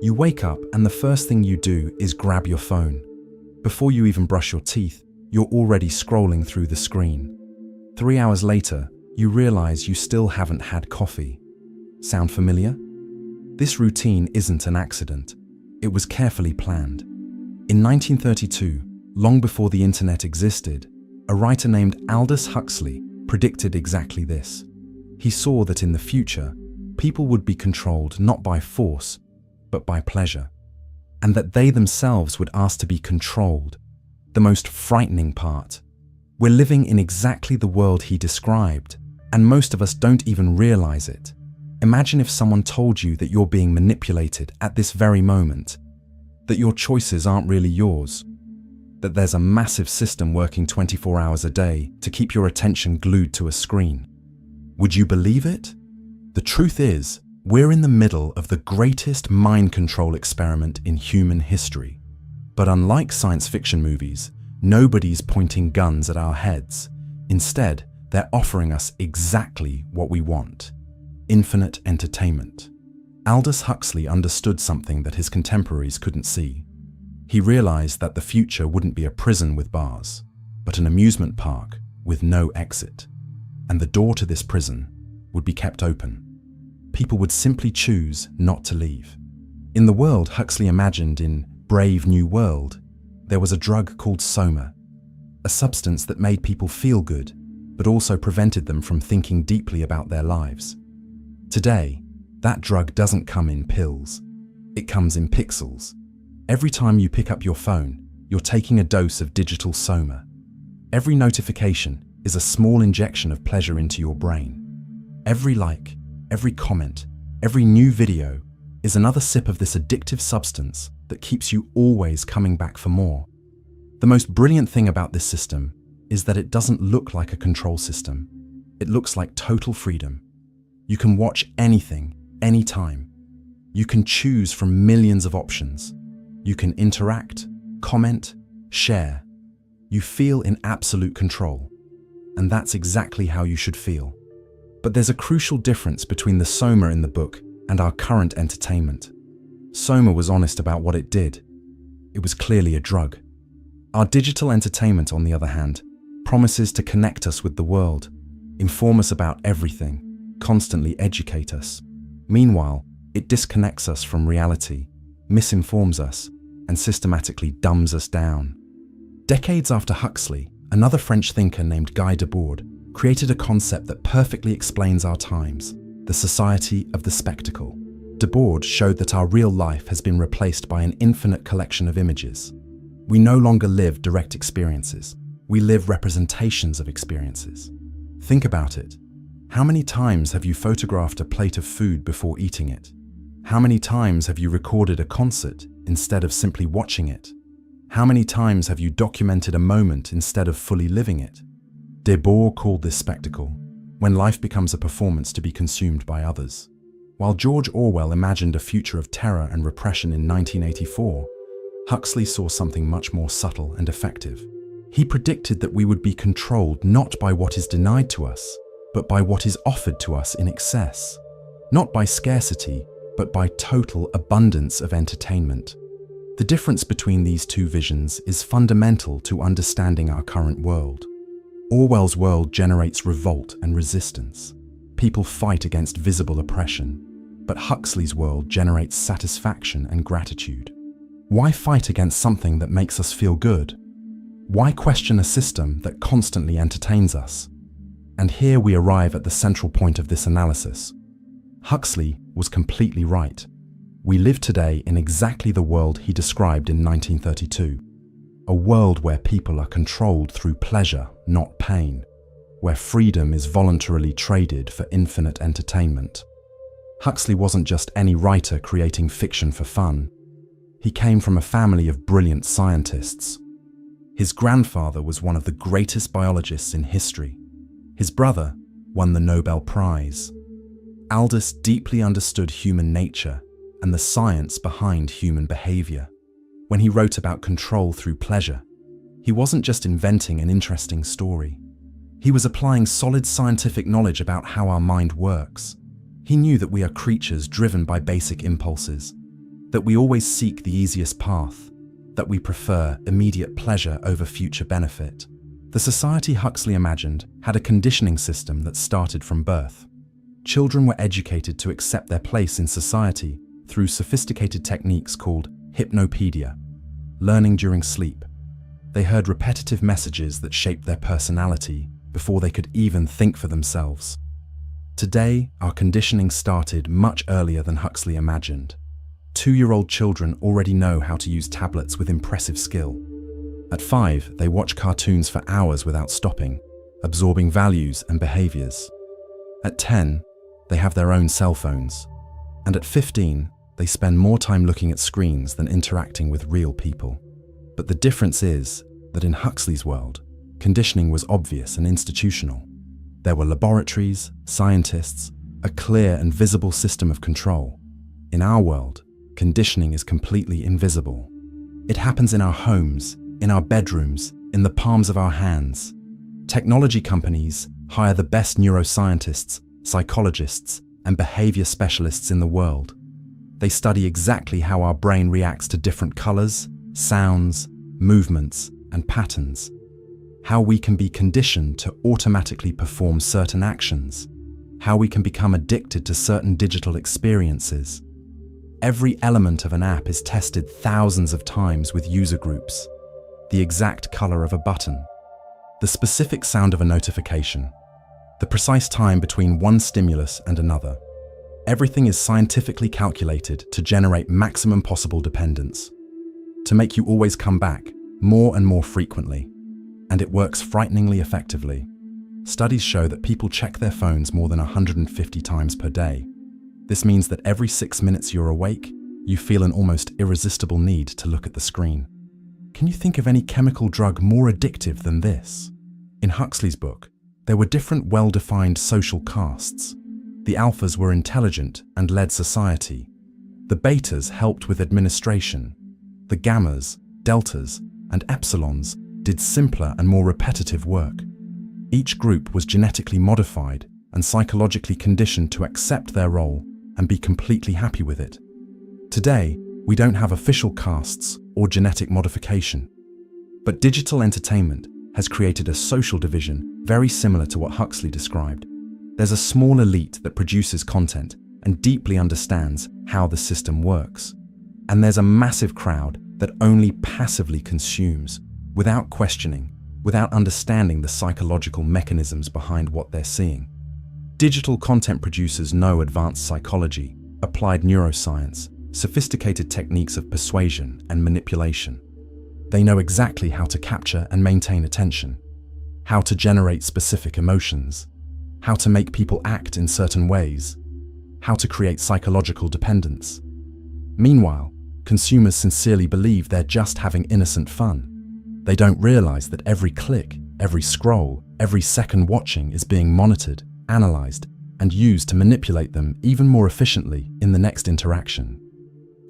You wake up and the first thing you do is grab your phone. Before you even brush your teeth, you're already scrolling through the screen. 3 hours later, you realize you still haven't had coffee. Sound familiar? This routine isn't an accident. It was carefully planned. In 1932, long before the internet existed, a writer named Aldous Huxley predicted exactly this. He saw that in the future, people would be controlled not by force, but by pleasure, and that they themselves would ask to be controlled. The most frightening part. We're living in exactly the world he described, and most of us don't even realize it. Imagine if someone told you that you're being manipulated at this very moment, that your choices aren't really yours, that there's a massive system working 24 hours a day to keep your attention glued to a screen. Would you believe it? The truth is, we're in the middle of the greatest mind control experiment in human history. But unlike science fiction movies, nobody's pointing guns at our heads. Instead, they're offering us exactly what we want: infinite entertainment. Aldous Huxley understood something that his contemporaries couldn't see. He realized that the future wouldn't be a prison with bars, but an amusement park with no exit. And the door to this prison would be kept open. People would simply choose not to leave. In the world Huxley imagined in Brave New World, there was a drug called soma, a substance that made people feel good, but also prevented them from thinking deeply about their lives. Today, that drug doesn't come in pills. It comes in pixels. Every time you pick up your phone, you're taking a dose of digital soma. Every notification is a small injection of pleasure into your brain. Every like, every comment, every new video is another sip of this addictive substance that keeps you always coming back for more. The most brilliant thing about this system is that it doesn't look like a control system. It looks like total freedom. You can watch anything, anytime. You can choose from millions of options. You can interact, comment, share. You feel in absolute control. And that's exactly how you should feel. But there's a crucial difference between the soma in the book and our current entertainment. Soma was honest about what it did. It was clearly a drug. Our digital entertainment, on the other hand, promises to connect us with the world, inform us about everything, constantly educate us. Meanwhile, it disconnects us from reality, misinforms us, and systematically dumbs us down. Decades after Huxley, another French thinker named Guy Debord created a concept that perfectly explains our times: the society of the spectacle. Debord showed that our real life has been replaced by an infinite collection of images. We no longer live direct experiences. We live representations of experiences. Think about it. How many times have you photographed a plate of food before eating it? How many times have you recorded a concert instead of simply watching it? How many times have you documented a moment instead of fully living it? Debord called this spectacle, when life becomes a performance to be consumed by others. While George Orwell imagined a future of terror and repression in 1984, Huxley saw something much more subtle and effective. He predicted that we would be controlled not by what is denied to us, but by what is offered to us in excess. Not by scarcity, but by total abundance of entertainment. The difference between these two visions is fundamental to understanding our current world. Orwell's world generates revolt and resistance. People fight against visible oppression, but Huxley's world generates satisfaction and gratitude. Why fight against something that makes us feel good? Why question a system that constantly entertains us? And here we arrive at the central point of this analysis. Huxley was completely right. We live today in exactly the world he described in 1932. A world where people are controlled through pleasure, not pain. Where freedom is voluntarily traded for infinite entertainment. Huxley wasn't just any writer creating fiction for fun. He came from a family of brilliant scientists. His grandfather was one of the greatest biologists in history. His brother won the Nobel Prize. Aldous deeply understood human nature and the science behind human behavior. When he wrote about control through pleasure, he wasn't just inventing an interesting story. He was applying solid scientific knowledge about how our mind works. He knew that we are creatures driven by basic impulses. that we always seek the easiest path, that we prefer immediate pleasure over future benefit. The society Huxley imagined had a conditioning system that started from birth. Children were educated to accept their place in society through sophisticated techniques called hypnopedia, learning during sleep. They heard repetitive messages that shaped their personality before they could even think for themselves. Today, our conditioning started much earlier than Huxley imagined. 2-year-old children already know how to use tablets with impressive skill. At 5, they watch cartoons for hours without stopping, absorbing values and behaviors. At 10, they have their own cell phones. And at 15, they spend more time looking at screens than interacting with real people. But the difference is that in Huxley's world, conditioning was obvious and institutional. There were laboratories, scientists, a clear and visible system of control. In our world, conditioning is completely invisible. It happens in our homes, in our bedrooms, in the palms of our hands. Technology companies hire the best neuroscientists, psychologists, and behavior specialists in the world. They study exactly how our brain reacts to different colors, sounds, movements, and patterns. How we can be conditioned to automatically perform certain actions. How we can become addicted to certain digital experiences. Every element of an app is tested thousands of times with user groups. The exact color of a button. The specific sound of a notification. The precise time between one stimulus and another. Everything is scientifically calculated to generate maximum possible dependence. To make you always come back, more and more frequently. And it works frighteningly effectively. Studies show that people check their phones more than 150 times per day. This means that every 6 minutes you're awake, you feel an almost irresistible need to look at the screen. Can you think of any chemical drug more addictive than this? In Huxley's book, there were different well-defined social castes. The alphas were intelligent and led society. The betas helped with administration. The gammas, deltas, and epsilons did simpler and more repetitive work. Each group was genetically modified and psychologically conditioned to accept their role and be completely happy with it. Today, we don't have official castes or genetic modification. But digital entertainment has created a social division very similar to what Huxley described. There's a small elite that produces content and deeply understands how the system works. And there's a massive crowd that only passively consumes, without questioning, without understanding the psychological mechanisms behind what they're seeing. Digital content producers know advanced psychology, applied neuroscience, sophisticated techniques of persuasion and manipulation. They know exactly how to capture and maintain attention, how to generate specific emotions, how to make people act in certain ways, how to create psychological dependence. Meanwhile, consumers sincerely believe they're just having innocent fun. They don't realize that every click, every scroll, every second watching is being monitored, analyzed, and used to manipulate them even more efficiently in the next interaction.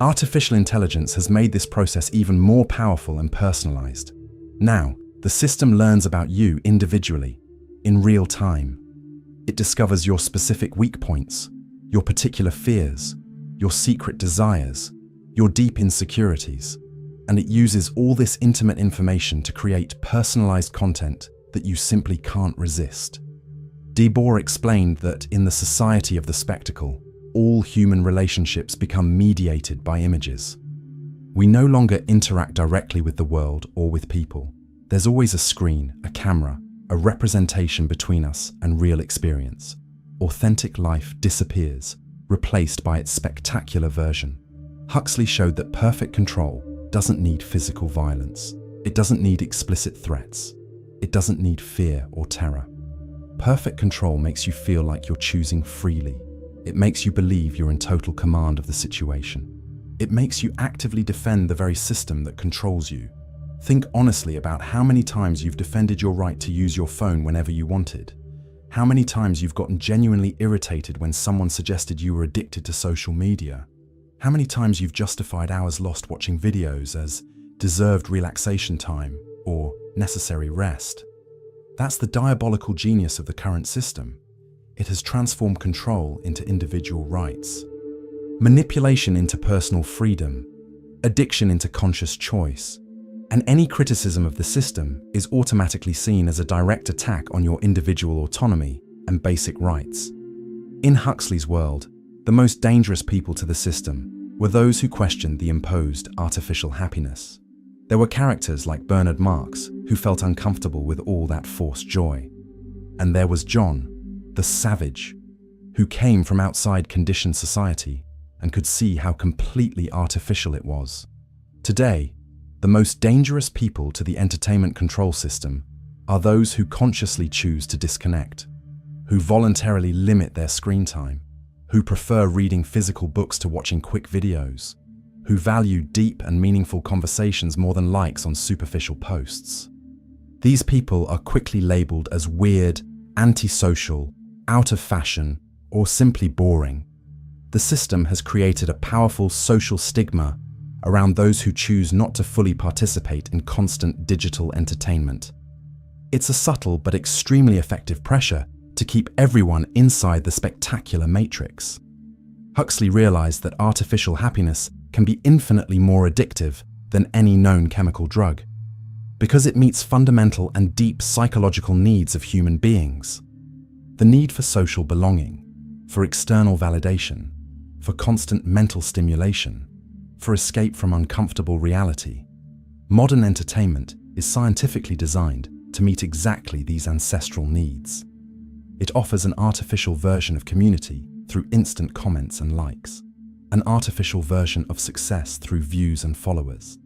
Artificial intelligence has made this process even more powerful and personalized. Now, the system learns about you individually, in real time. It discovers your specific weak points, your particular fears, your secret desires, your deep insecurities, and it uses all this intimate information to create personalized content that you simply can't resist. Debord explained that in the society of the spectacle, all human relationships become mediated by images. We no longer interact directly with the world or with people. There's always a screen, a camera, a representation between us and real experience. Authentic life disappears, replaced by its spectacular version. Huxley showed that perfect control doesn't need physical violence. It doesn't need explicit threats. It doesn't need fear or terror. Perfect control makes you feel like you're choosing freely. It makes you believe you're in total command of the situation. It makes you actively defend the very system that controls you. Think honestly about how many times you've defended your right to use your phone whenever you wanted. How many times you've gotten genuinely irritated when someone suggested you were addicted to social media. How many times you've justified hours lost watching videos as deserved relaxation time or necessary rest. That's the diabolical genius of the current system. It has transformed control into individual rights. manipulation into personal freedom, addiction into conscious choice, and any criticism of the system is automatically seen as a direct attack on your individual autonomy and basic rights. In Huxley's world, the most dangerous people to the system were those who questioned the imposed artificial happiness. There were characters like Bernard Marx who felt uncomfortable with all that forced joy. And there was John, the savage, who came from outside conditioned society and could see how completely artificial it was. Today, the most dangerous people to the entertainment control system are those who consciously choose to disconnect, who voluntarily limit their screen time, who prefer reading physical books to watching quick videos, who value deep and meaningful conversations more than likes on superficial posts. These people are quickly labeled as weird, antisocial, out of fashion, or simply boring. The system has created a powerful social stigma around those who choose not to fully participate in constant digital entertainment. It's a subtle but extremely effective pressure to keep everyone inside the spectacular matrix. Huxley realized that artificial happiness can be infinitely more addictive than any known chemical drug, because it meets fundamental and deep psychological needs of human beings. The need for social belonging, for external validation, for constant mental stimulation, for escape from uncomfortable reality. Modern entertainment is scientifically designed to meet exactly these ancestral needs. It offers an artificial version of community through instant comments and likes, an artificial version of success through views and followers,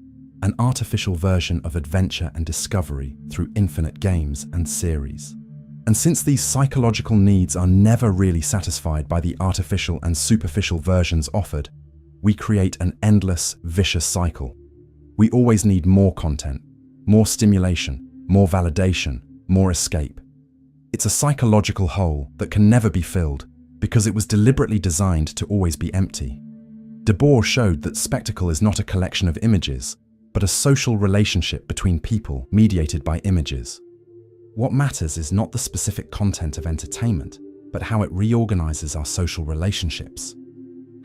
an artificial version of adventure and discovery through infinite games and series. And since these psychological needs are never really satisfied by the artificial and superficial versions offered, we create an endless, vicious cycle. We always need more content, more stimulation, more validation, more escape. It's a psychological hole that can never be filled because it was deliberately designed to always be empty. Debord showed that spectacle is not a collection of images, but a social relationship between people mediated by images. What matters is not the specific content of entertainment, but how it reorganizes our social relationships,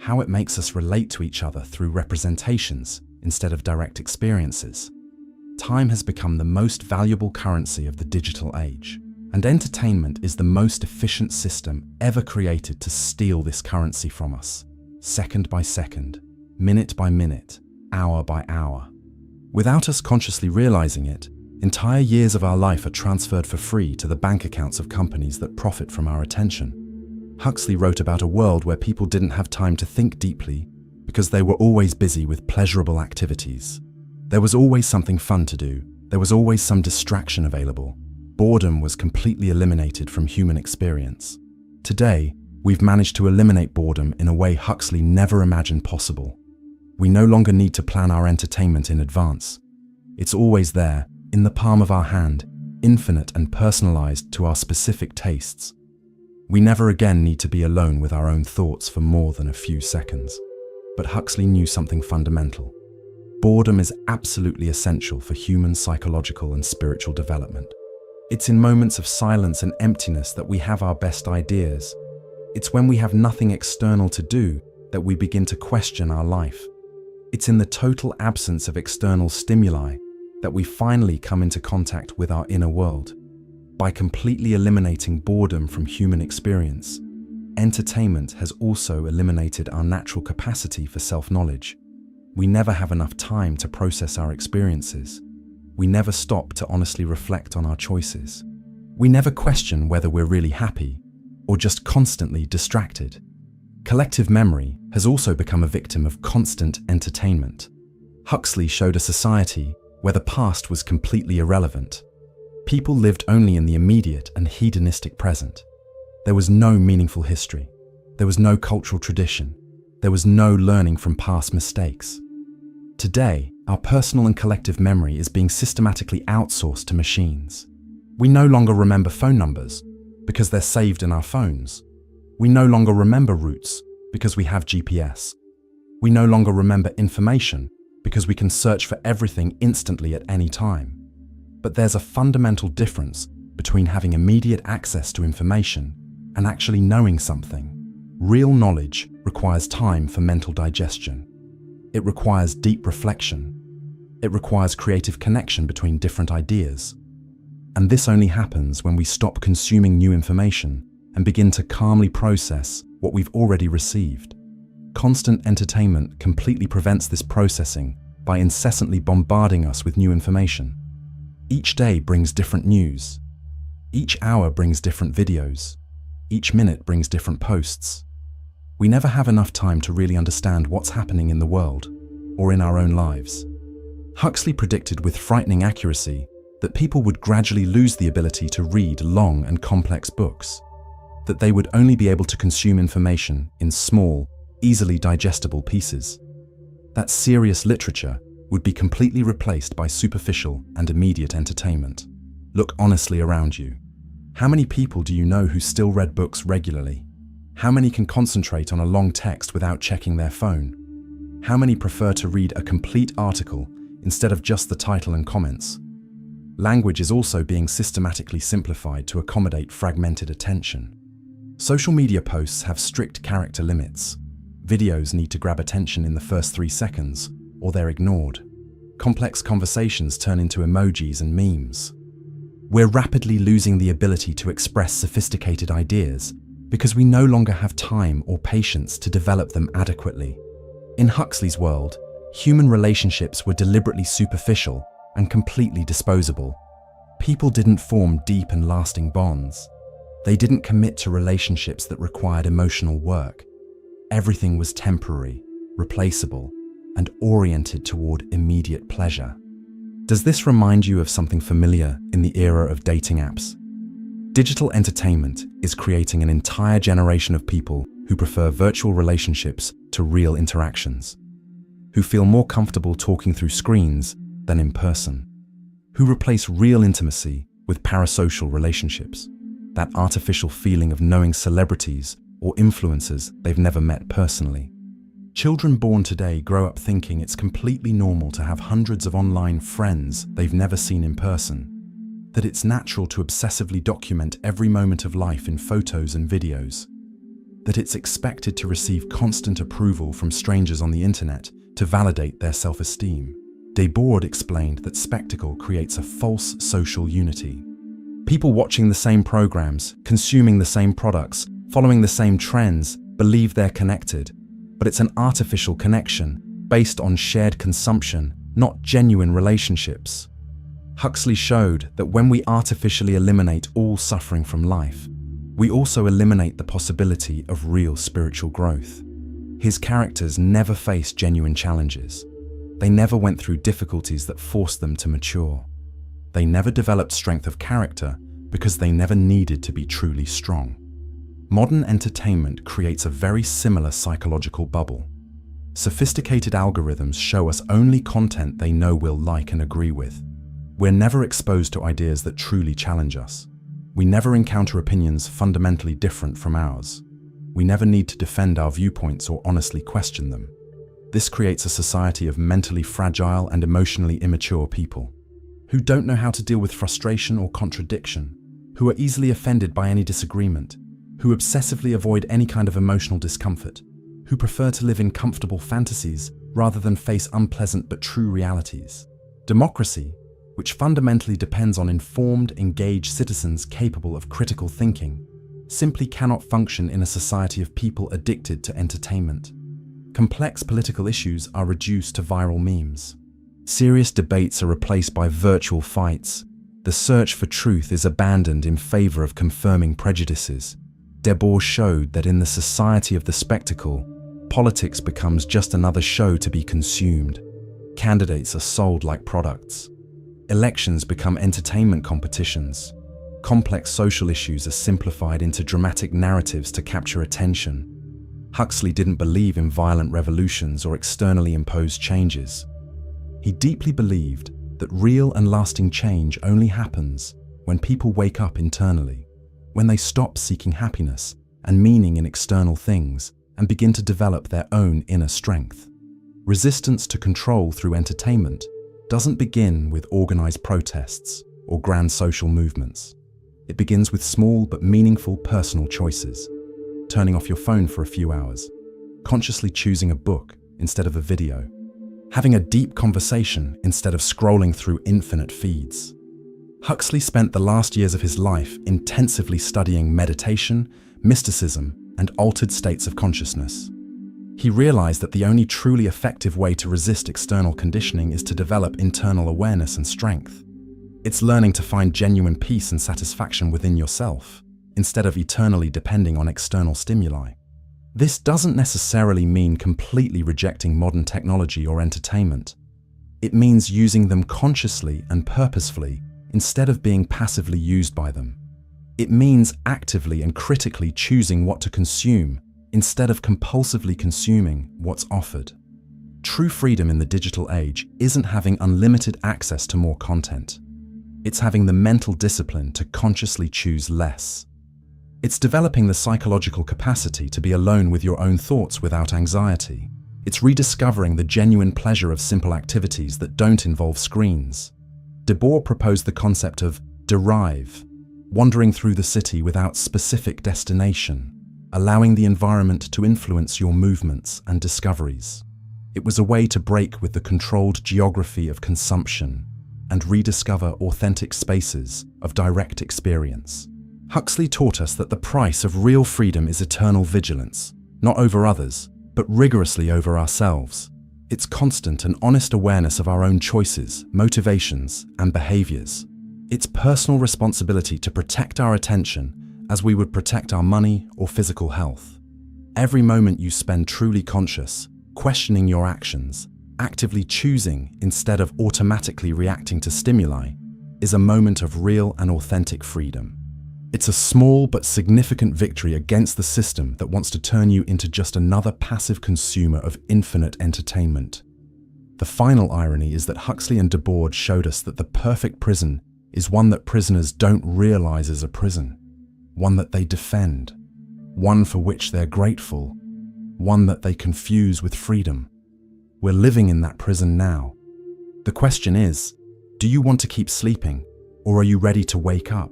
how it makes us relate to each other through representations instead of direct experiences. Time has become the most valuable currency of the digital age, and entertainment is the most efficient system ever created to steal this currency from us, second by second, minute by minute, hour by hour. Without us consciously realizing it, entire years of our life are transferred for free to the bank accounts of companies that profit from our attention. Huxley wrote about a world where people didn't have time to think deeply because they were always busy with pleasurable activities. There was always something fun to do. There was always some distraction available. Boredom was completely eliminated from human experience. Today, we've managed to eliminate boredom in a way Huxley never imagined possible. We no longer need to plan our entertainment in advance. It's always there, in the palm of our hand, infinite and personalized to our specific tastes. We never again need to be alone with our own thoughts for more than a few seconds. But Huxley knew something fundamental. Boredom is absolutely essential for human psychological and spiritual development. It's in moments of silence and emptiness that we have our best ideas. It's when we have nothing external to do that we begin to question our life. It's in the total absence of external stimuli that we finally come into contact with our inner world. By completely eliminating boredom from human experience, entertainment has also eliminated our natural capacity for self-knowledge. We never have enough time to process our experiences. We never stop to honestly reflect on our choices. We never question whether we're really happy or just constantly distracted. Collective memory has also become a victim of constant entertainment. Huxley showed a society where the past was completely irrelevant. People lived only in the immediate and hedonistic present. There was no meaningful history. There was no cultural tradition. There was no learning from past mistakes. Today, our personal and collective memory is being systematically outsourced to machines. We no longer remember phone numbers because they're saved in our phones. We no longer remember routes because we have GPS. We no longer remember information because we can search for everything instantly at any time. But there's a fundamental difference between having immediate access to information and actually knowing something. Real knowledge requires time for mental digestion. It requires deep reflection. It requires creative connection between different ideas. And this only happens when we stop consuming new information and begin to calmly process what we've already received. Constant entertainment completely prevents this processing by incessantly bombarding us with new information. Each day brings different news. Each hour brings different videos. Each minute brings different posts. We never have enough time to really understand what's happening in the world or in our own lives. Huxley predicted with frightening accuracy that people would gradually lose the ability to read long and complex books, that they would only be able to consume information in small, easily digestible pieces, that serious literature would be completely replaced by superficial and immediate entertainment. Look honestly around you. How many people do you know who still read books regularly? How many can concentrate on a long text without checking their phone? How many prefer to read a complete article instead of just the title and comments? Language is also being systematically simplified to accommodate fragmented attention. Social media posts have strict character limits. Videos need to grab attention in the first 3 seconds, or they're ignored. Complex conversations turn into emojis and memes. We're rapidly losing the ability to express sophisticated ideas because we no longer have time or patience to develop them adequately. In Huxley's world, human relationships were deliberately superficial and completely disposable. People didn't form deep and lasting bonds. They didn't commit to relationships that required emotional work. Everything was temporary, replaceable, and oriented toward immediate pleasure. Does this remind you of something familiar in the era of dating apps? Digital entertainment is creating an entire generation of people who prefer virtual relationships to real interactions, who feel more comfortable talking through screens than in person, who replace real intimacy with parasocial relationships, that artificial feeling of knowing celebrities or influencers they've never met personally. Children born today grow up thinking it's completely normal to have hundreds of online friends they've never seen in person, that it's natural to obsessively document every moment of life in photos and videos, that it's expected to receive constant approval from strangers on the internet to validate their self-esteem. Debord explained that spectacle creates a false social unity. People watching the same programs, consuming the same products, following the same trends, believe they're connected, but it's an artificial connection based on shared consumption, not genuine relationships. Huxley showed that when we artificially eliminate all suffering from life, we also eliminate the possibility of real spiritual growth. His characters never faced genuine challenges. They never went through difficulties that forced them to mature. They never developed strength of character because they never needed to be truly strong. Modern entertainment creates a very similar psychological bubble. Sophisticated algorithms show us only content they know we'll like and agree with. We're never exposed to ideas that truly challenge us. We never encounter opinions fundamentally different from ours. We never need to defend our viewpoints or honestly question them. This creates a society of mentally fragile and emotionally immature people, who don't know how to deal with frustration or contradiction, who are easily offended by any disagreement, who obsessively avoid any kind of emotional discomfort, who prefer to live in comfortable fantasies rather than face unpleasant but true realities. Democracy, which fundamentally depends on informed, engaged citizens capable of critical thinking, simply cannot function in a society of people addicted to entertainment. Complex political issues are reduced to viral memes. Serious debates are replaced by virtual fights. The search for truth is abandoned in favor of confirming prejudices. Debord showed that in the society of the spectacle, politics becomes just another show to be consumed. Candidates are sold like products. Elections become entertainment competitions. Complex social issues are simplified into dramatic narratives to capture attention. Huxley didn't believe in violent revolutions or externally imposed changes. He deeply believed that real and lasting change only happens when people wake up internally, when they stop seeking happiness and meaning in external things and begin to develop their own inner strength. Resistance to control through entertainment doesn't begin with organized protests or grand social movements. It begins with small but meaningful personal choices. turning off your phone for a few hours, consciously choosing a book instead of a video, having a deep conversation instead of scrolling through infinite feeds. Huxley spent the last years of his life intensively studying meditation, mysticism, and altered states of consciousness. He realized that the only truly effective way to resist external conditioning is to develop internal awareness and strength. It's learning to find genuine peace and satisfaction within yourself, instead of eternally depending on external stimuli. This doesn't necessarily mean completely rejecting modern technology or entertainment. It means using them consciously and purposefully instead of being passively used by them. It means actively and critically choosing what to consume instead of compulsively consuming what's offered. True freedom in the digital age isn't having unlimited access to more content. It's having the mental discipline to consciously choose less. It's developing the psychological capacity to be alone with your own thoughts without anxiety. It's rediscovering the genuine pleasure of simple activities that don't involve screens. Debord proposed the concept of derive, wandering through the city without specific destination, allowing the environment to influence your movements and discoveries. It was a way to break with the controlled geography of consumption and rediscover authentic spaces of direct experience. Huxley taught us that the price of real freedom is eternal vigilance, not over others, but rigorously over ourselves. It's constant and honest awareness of our own choices, motivations, and behaviors. It's personal responsibility to protect our attention as we would protect our money or physical health. Every moment you spend truly conscious, questioning your actions, actively choosing instead of automatically reacting to stimuli, is a moment of real and authentic freedom. It's a small but significant victory against the system that wants to turn you into just another passive consumer of infinite entertainment. The final irony is that Huxley and Debord showed us that the perfect prison is one that prisoners don't realize is a prison, one that they defend, one for which they're grateful, one that they confuse with freedom. We're living in that prison now. The question is, do you want to keep sleeping, or are you ready to wake up?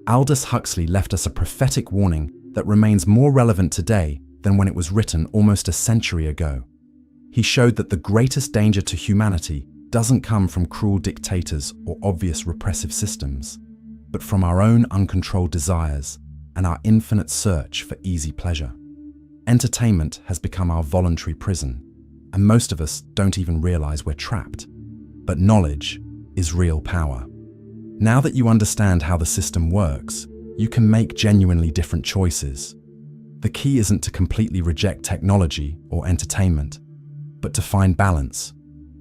Aldous Huxley left us a prophetic warning that remains more relevant today than when it was written almost a century ago. He showed that the greatest danger to humanity doesn't come from cruel dictators or obvious repressive systems, but from our own uncontrolled desires and our infinite search for easy pleasure. Entertainment has become our voluntary prison, and most of us don't even realize we're trapped. But knowledge is real power. Now that you understand how the system works, you can make genuinely different choices. The key isn't to completely reject technology or entertainment, but to find balance.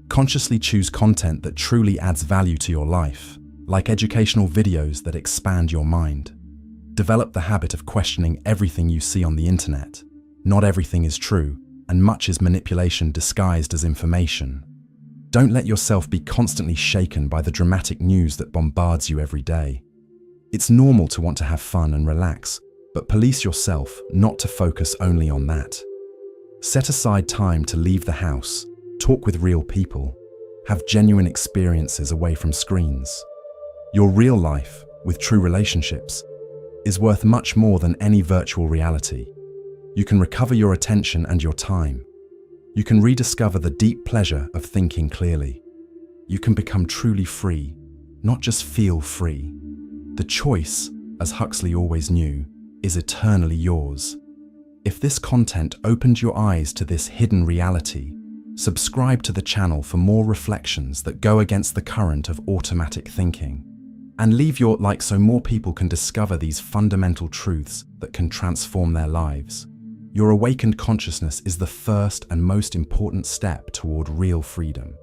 Consciously choose content that truly adds value to your life, like educational videos that expand your mind. Develop the habit of questioning everything you see on the internet. Not everything is true, and much is manipulation disguised as information. Don't let yourself be constantly shaken by the dramatic news that bombards you every day. It's normal to want to have fun and relax, but police yourself not to focus only on that. Set aside time to leave the house, talk with real people, have genuine experiences away from screens. Your real life, with true relationships, is worth much more than any virtual reality. You can recover your attention and your time. You can rediscover the deep pleasure of thinking clearly. You can become truly free, not just feel free. The choice, as Huxley always knew, is eternally yours. If this content opened your eyes to this hidden reality, subscribe to the channel for more reflections that go against the current of automatic thinking. And leave your like so more people can discover these fundamental truths that can transform their lives. Your awakened consciousness is the first and most important step toward real freedom.